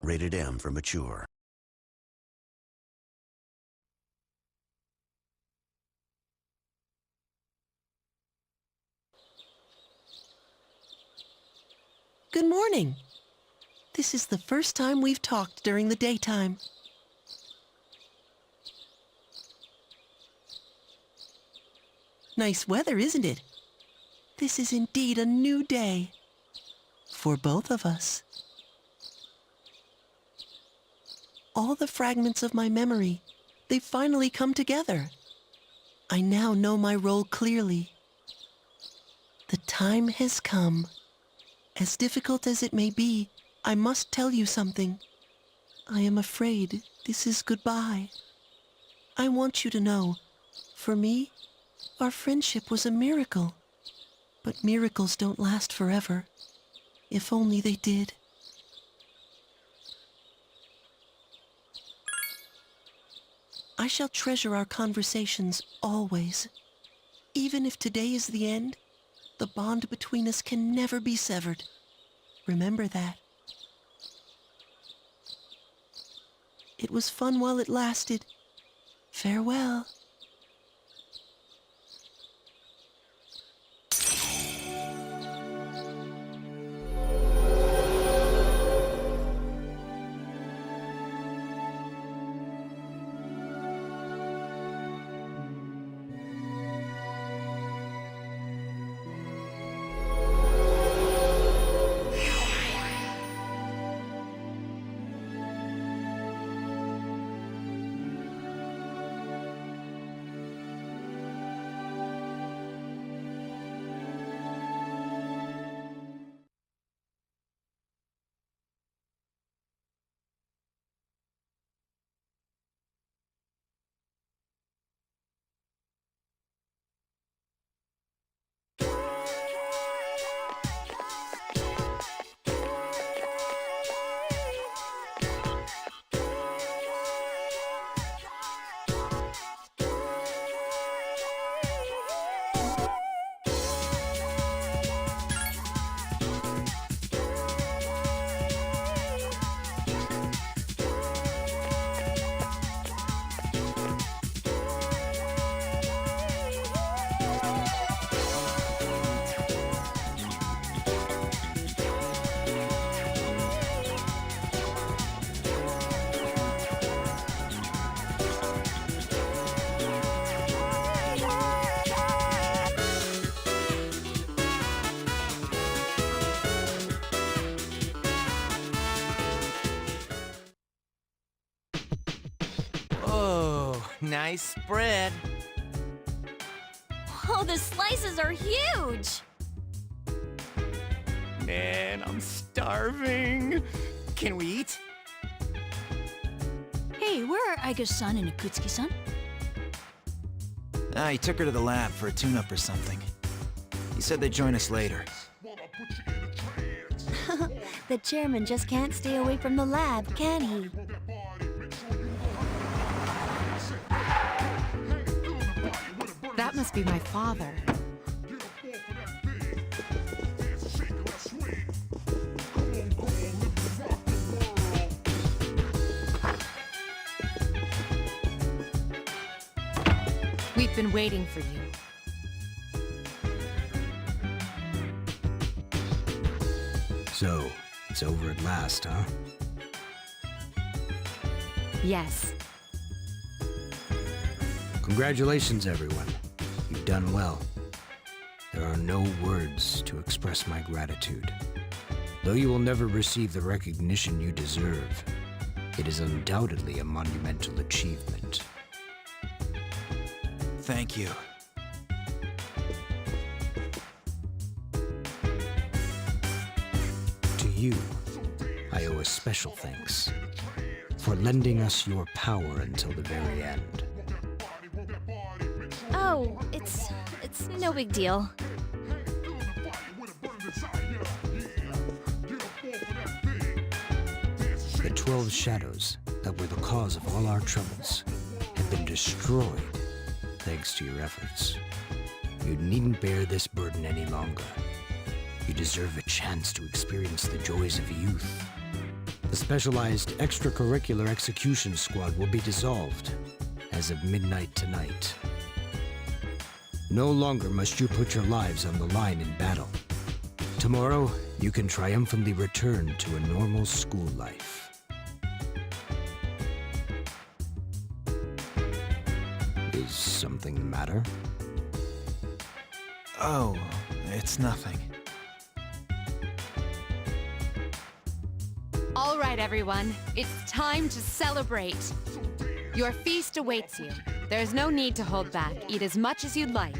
Rated M for mature. Good morning. This is the first time we've talked during the daytime. Nice weather, isn't it? This is indeed a new day. For both of us. All the fragments of my memory, they've finally come together. I now know my role clearly. The time has come. As difficult as it may be, I must tell you something. I am afraid this is goodbye. I want you to know, for me, our friendship was a miracle. But miracles don't last forever. If only they did. I shall treasure our conversations always. Even if today is the end, the bond between us can never be severed. Remember that. It was fun while it lasted. Farewell. Nice spread. Oh, the slices are huge! Man, I'm starving. Can we eat? Hey, where are Aiga-san and Akutsuki-san? He took her to the lab for a tune-up or something. He said they'd join us later. The chairman just can't stay away from the lab, can he? That must be my father. We've been waiting for you. So, it's over at last, huh? Yes. Congratulations, everyone. You've done well. There are no words to express my gratitude. Though you will never receive the recognition you deserve, it is undoubtedly a monumental achievement. Thank you. To you, I owe a special thanks for lending us your power until the very end. Oh, it's no big deal. The 12 shadows that were the cause of all our troubles have been destroyed thanks to your efforts. You needn't bear this burden any longer. You deserve a chance to experience the joys of youth, The specialized extracurricular execution squad will be dissolved as of midnight tonight. No longer must you put your lives on the line in battle. Tomorrow, you can triumphantly return to a normal school life. Is something the matter? Oh, it's nothing. All right, everyone. It's time to celebrate. Your feast awaits you. There's no need to hold back. Eat as much as you'd like.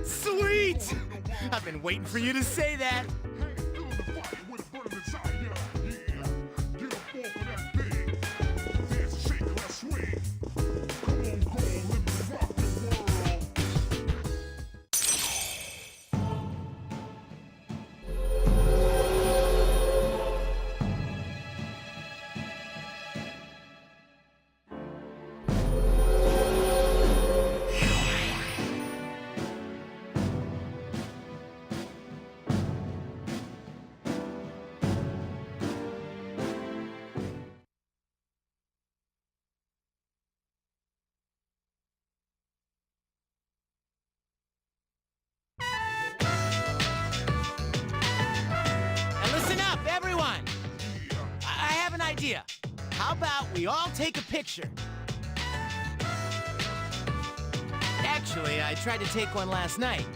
Sweet! I've been waiting for you to say that. Now listen up, everyone! I have an idea. How about we all take a picture? Actually, I tried to take one last night,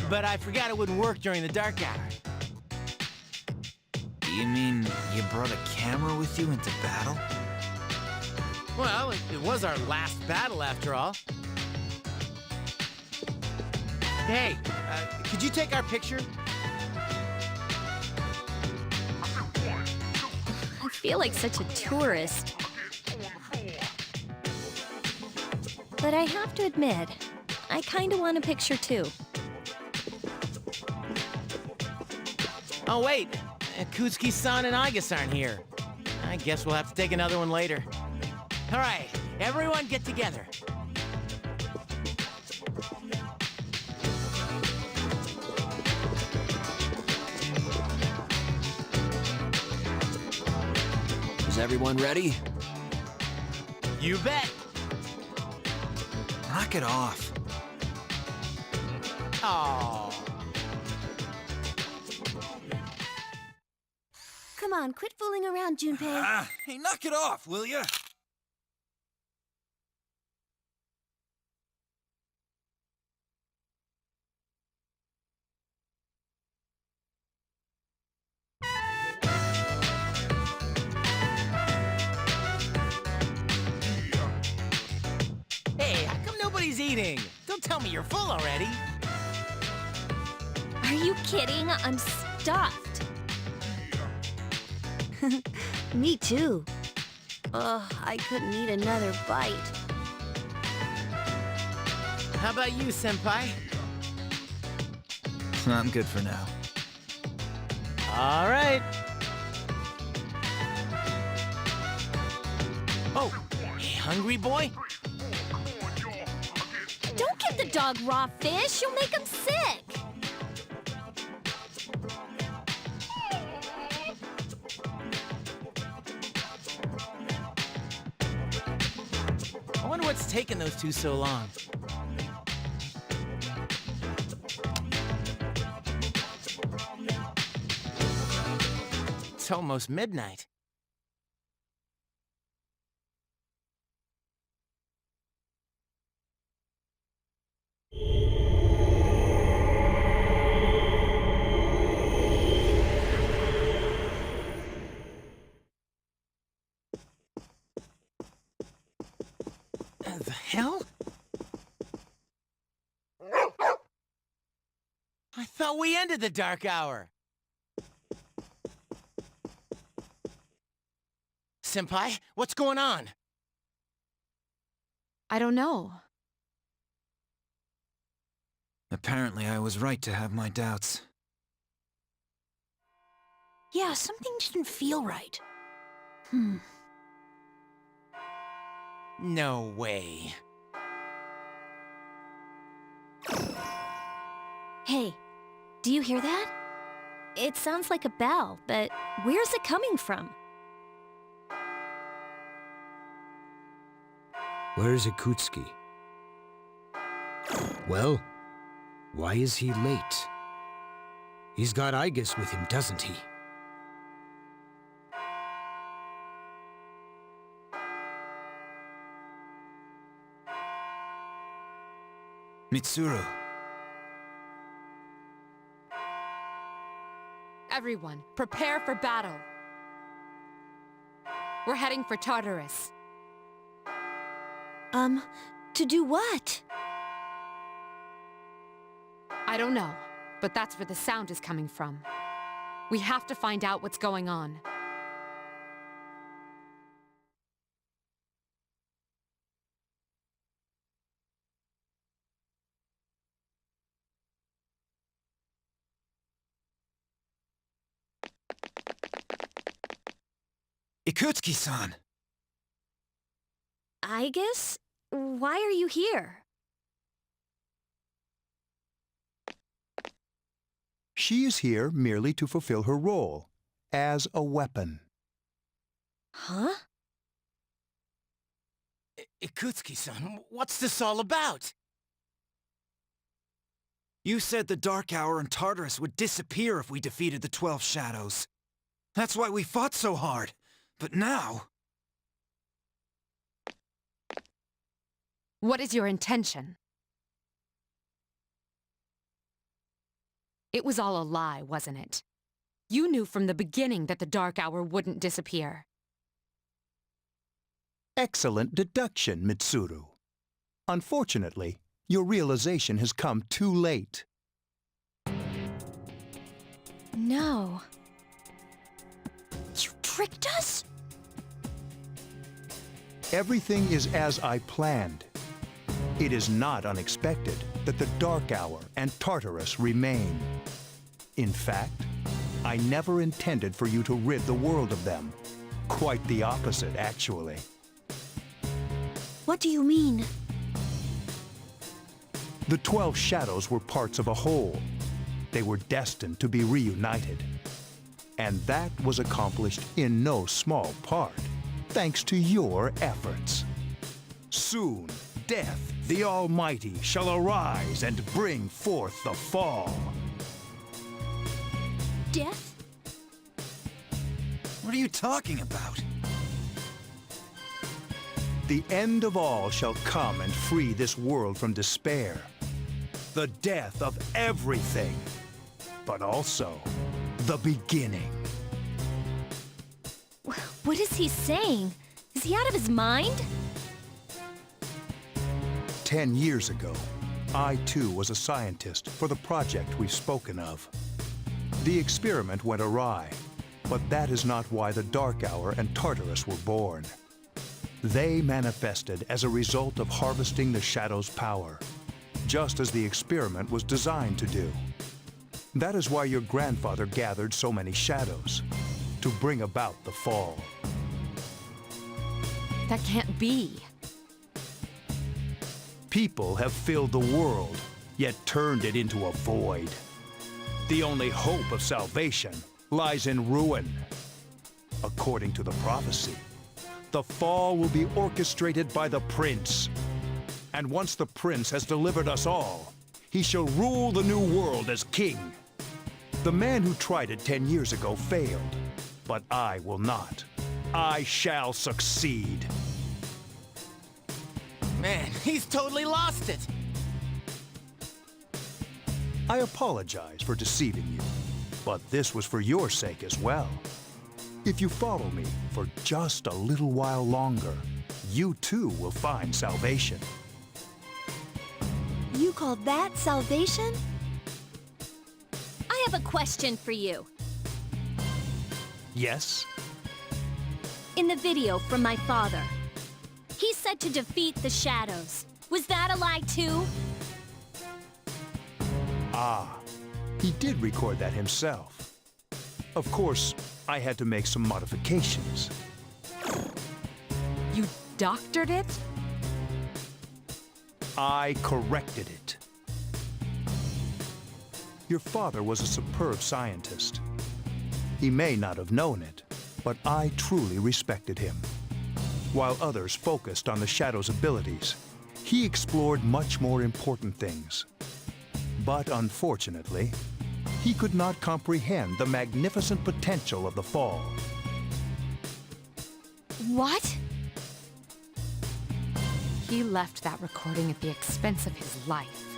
but I forgot it wouldn't work during the dark hour. You mean you brought a camera with you into battle? Well, it was our last battle after all. Hey, could you take our picture? I feel like such a tourist. But I have to admit, I kinda want a picture too. Oh wait, Kutsuki-san and Igus aren't here. I guess we'll have to take another one later. All right, everyone get together. Is everyone ready? You bet. Knock it off. Oh. Come on, quit fooling around, Junpei. Hey, knock it off, will ya? Hey, how come nobody's eating? Don't tell me you're full already. Are you kidding? I'm stuffed. Me too. Ugh, I couldn't eat another bite. How about you, Senpai? I'm good for now. All right. Oh, hey, hungry boy? Don't give the dog raw fish. You'll make him sick. I wonder what's taking those two so long. It's almost midnight. The hell? I thought we ended the dark hour. Senpai, what's going on? I don't know. Apparently, I was right to have my doubts. Yeah, something didn't feel right. No way. Hey, do you hear that? It sounds like a bell, but where's it coming from? Where is Ikutsuki? Well, why is he late? He's got Aigis with him, doesn't he? Mitsuru, Everyone, prepare for battle. We're heading for Tartarus. To do what? I don't know, but that's where the sound is coming from. We have to find out what's going on. Ikutsuki-san! I guess? Why are you here? She is here merely to fulfill her role as a weapon. Huh? Ikutsuki-san, what's this all about? You said the Dark Hour and Tartarus would disappear if we defeated the 12 Shadows. That's why we fought so hard. But now... What is your intention? It was all a lie, wasn't it? You knew from the beginning that the Dark Hour wouldn't disappear. Excellent deduction, Mitsuru. Unfortunately, your realization has come too late. No. You tricked us? Everything is as I planned. It is not unexpected that the Dark Hour and Tartarus remain. In fact, I never intended for you to rid the world of them. Quite the opposite, actually. What do you mean? The 12 Shadows were parts of a whole. They were destined to be reunited. And that was accomplished in no small part, thanks to your efforts. Soon, Death, the Almighty, shall arise and bring forth the fall. Death? What are you talking about? The end of all shall come and free this world from despair. The death of everything, but also the beginning. What is he saying? Is he out of his mind? 10 years ago, I too was a scientist for the project we've spoken of. The experiment went awry, but that is not why the Dark Hour and Tartarus were born. They manifested as a result of harvesting the Shadow's power, just as the experiment was designed to do. That is why your grandfather gathered so many Shadows, to bring about the fall. That can't be. People have filled the world, yet turned it into a void. The only hope of salvation lies in ruin. According to the prophecy, the fall will be orchestrated by the Prince. And once the Prince has delivered us all, he shall rule the new world as king. The man who tried it 10 years ago failed, but I will not. I shall succeed. Man, he's totally lost it. I apologize for deceiving you, but this was for your sake as well. If you follow me for just a little while longer, you too will find salvation. You call that salvation? I have a question for you. Yes? In the video from my father, he said to defeat the Shadows. Was that a lie too? Ah, he did record that himself. Of course, I had to make some modifications. You doctored it? I corrected it. Your father was a superb scientist. He may not have known it, but I truly respected him. While others focused on the Shadow's abilities, he explored much more important things. But unfortunately, he could not comprehend the magnificent potential of the Fall. What? He left that recording at the expense of his life.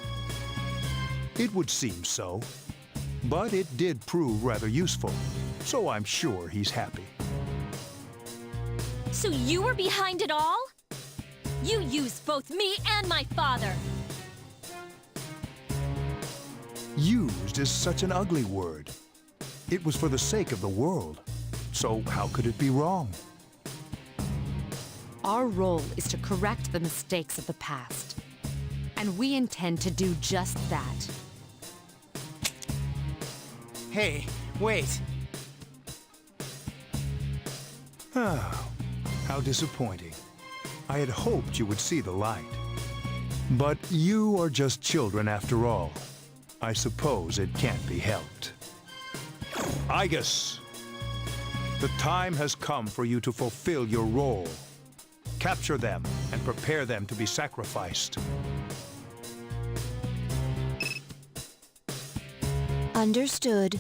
It would seem so, but it did prove rather useful, so I'm sure he's happy. So you were behind it all? You used both me and my father. Used is such an ugly word. It was for the sake of the world, so how could it be wrong? Our role is to correct the mistakes of the past. And we intend to do just that. Hey, wait. Oh, how disappointing. I had hoped you would see the light. But you are just children after all. I suppose it can't be helped. Igus, the time has come for you to fulfill your role. Capture them and prepare them to be sacrificed. Understood.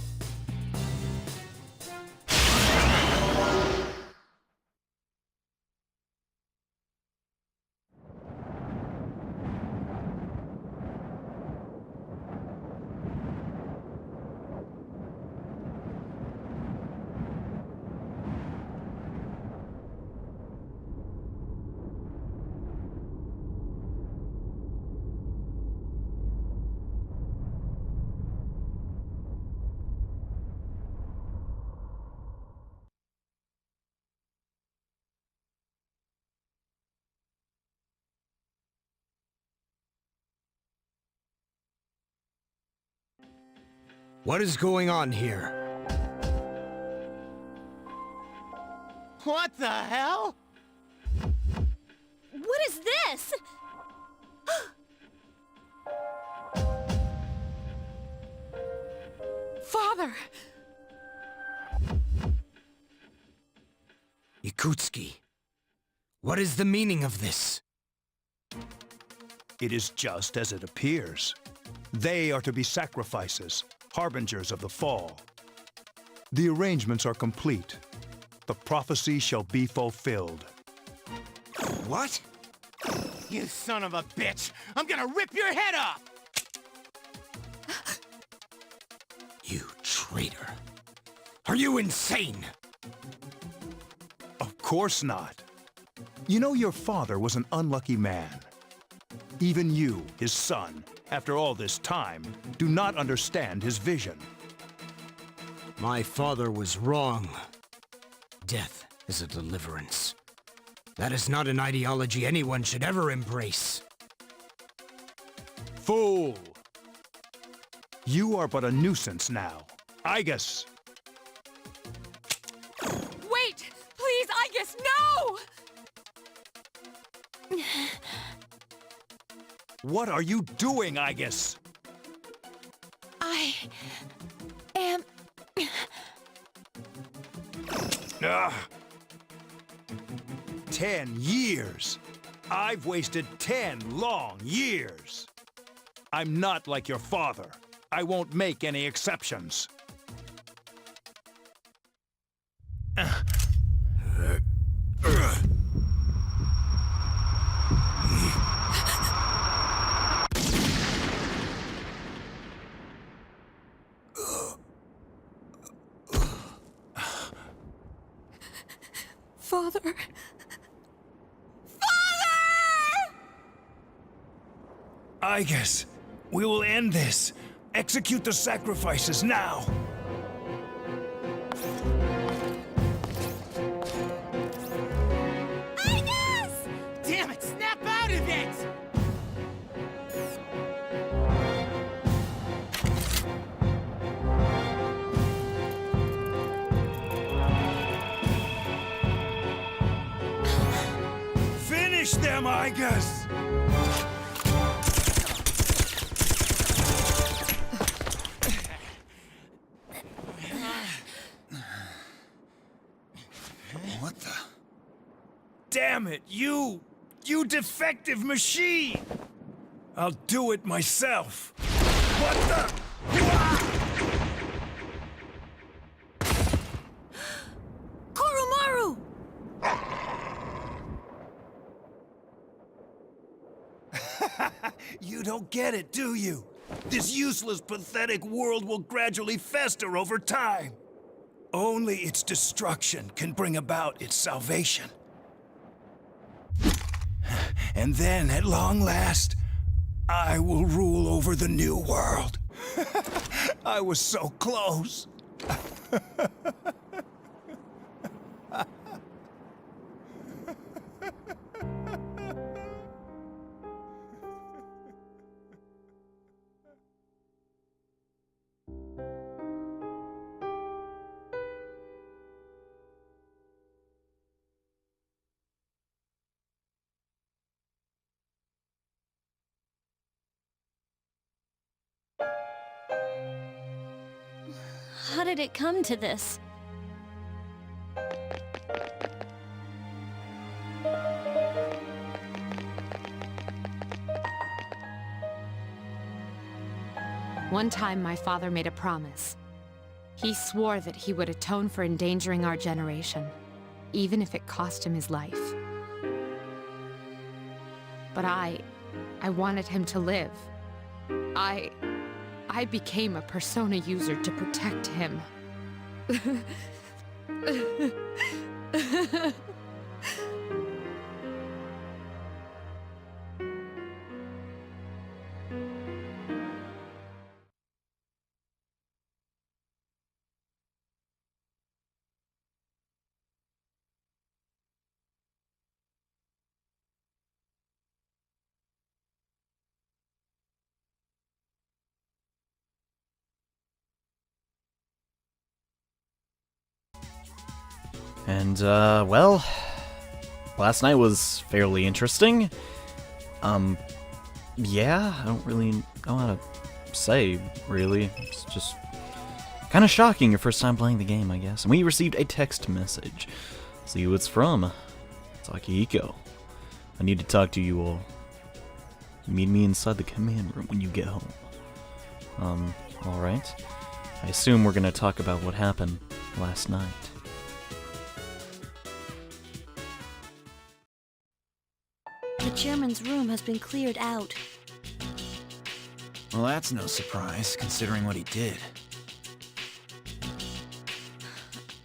What is going on here? What the hell? What is this? Father! Yakutski, what is the meaning of this? It is just as it appears. They are to be sacrifices, harbingers of the Fall. The arrangements are complete. The prophecy shall be fulfilled. What? You son of a bitch! I'm gonna rip your head off! You traitor. Are you insane? Of course not. You know your father was an unlucky man. Even you, his son, after all this time, do not understand his vision. My father was wrong. Death is a deliverance. That is not an ideology anyone should ever embrace. Fool! You are but a nuisance now. Igus! Wait! Please, Igus, no! What are you doing, Igus? I am... Ugh. 10 years! I've wasted 10 long years! I'm not like your father. I won't make any exceptions. Father... Igus, we will end this. Execute the sacrifices now. Damn it! Snap out of it! Finish them, Igus! What the? Damn it, you defective machine! I'll do it myself. What the? Koromaru! You don't get it, do you? This useless, pathetic world will gradually fester over time. Only its destruction can bring about its salvation. And then, at long last, I will rule over the new world. I was so close. How did it come to this? One time, my father made a promise. He swore that he would atone for endangering our generation, even if it cost him his life. But I wanted him to live. I became a Persona user to protect him. And, well, last night was fairly interesting. Yeah, I don't really know how to say, really. It's just kind of shocking your first time playing the game, I guess. And we received a text message. See who it's from. Takehiko. I need to talk to you all. Meet me inside the command room when you get home. Alright. I assume we're gonna talk about what happened last night. The chairman's room has been cleared out. Well, that's no surprise, considering what he did.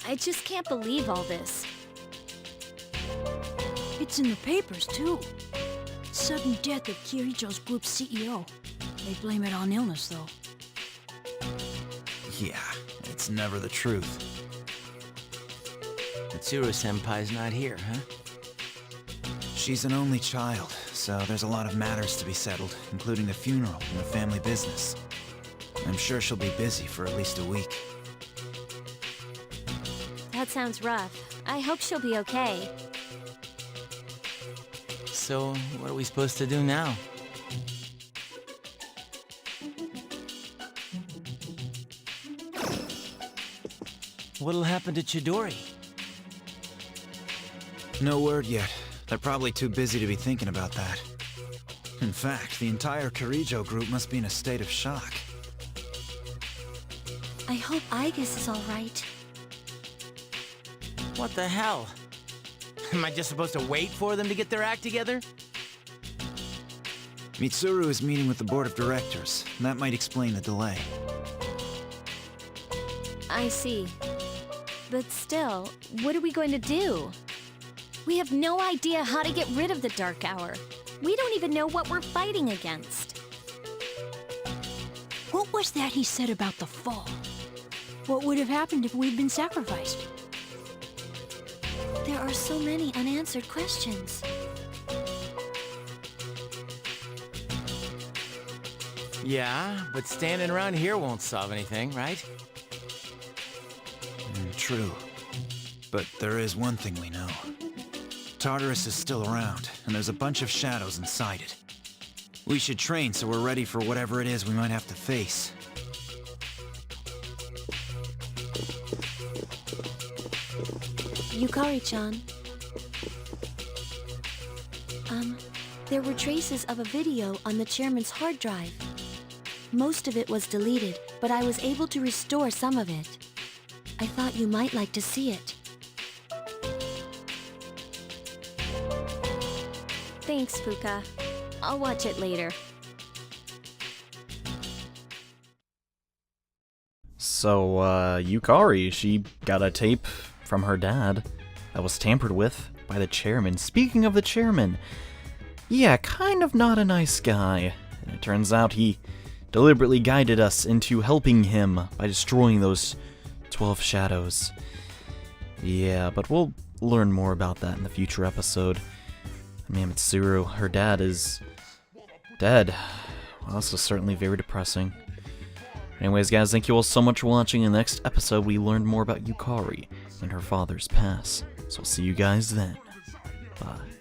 I just can't believe all this. It's in the papers, too. Sudden death of Kirijo's group's CEO. They blame it on illness, though. Yeah, it's never the truth. Mitsuru-senpai's not here, huh? She's an only child, so there's a lot of matters to be settled, including the funeral and the family business. I'm sure she'll be busy for at least a week. That sounds rough. I hope she'll be okay. So, what are we supposed to do now? What'll happen to Chidori? No word yet. They're probably too busy to be thinking about that. In fact, the entire Kirijo group must be in a state of shock. I hope Aigis is alright. What the hell? Am I just supposed to wait for them to get their act together? Mitsuru is meeting with the board of directors, and that might explain the delay. I see. But still, what are we going to do? We have no idea how to get rid of the Dark Hour. We don't even know what we're fighting against. What was that he said about the fall? What would have happened if we'd been sacrificed? There are so many unanswered questions. Yeah, but standing around here won't solve anything, right? True. But there is one thing we know. Tartarus is still around, and there's a bunch of shadows inside it. We should train so we're ready for whatever it is we might have to face. Yukari-chan. There were traces of a video on the chairman's hard drive. Most of it was deleted, but I was able to restore some of it. I thought you might like to see it. Thanks, Fuka. I'll watch it later. So, Yukari, she got a tape from her dad that was tampered with by the chairman. Speaking of the chairman, yeah, kind of not a nice guy. And it turns out he deliberately guided us into helping him by destroying those 12 shadows. Yeah, but we'll learn more about that in the future episode. I mean, Mitsuru, her dad is dead. Well, this is certainly very depressing. Anyways, guys, thank you all so much for watching. In the next episode, we learned more about Yukari and her father's past. So I'll see you guys then. Bye.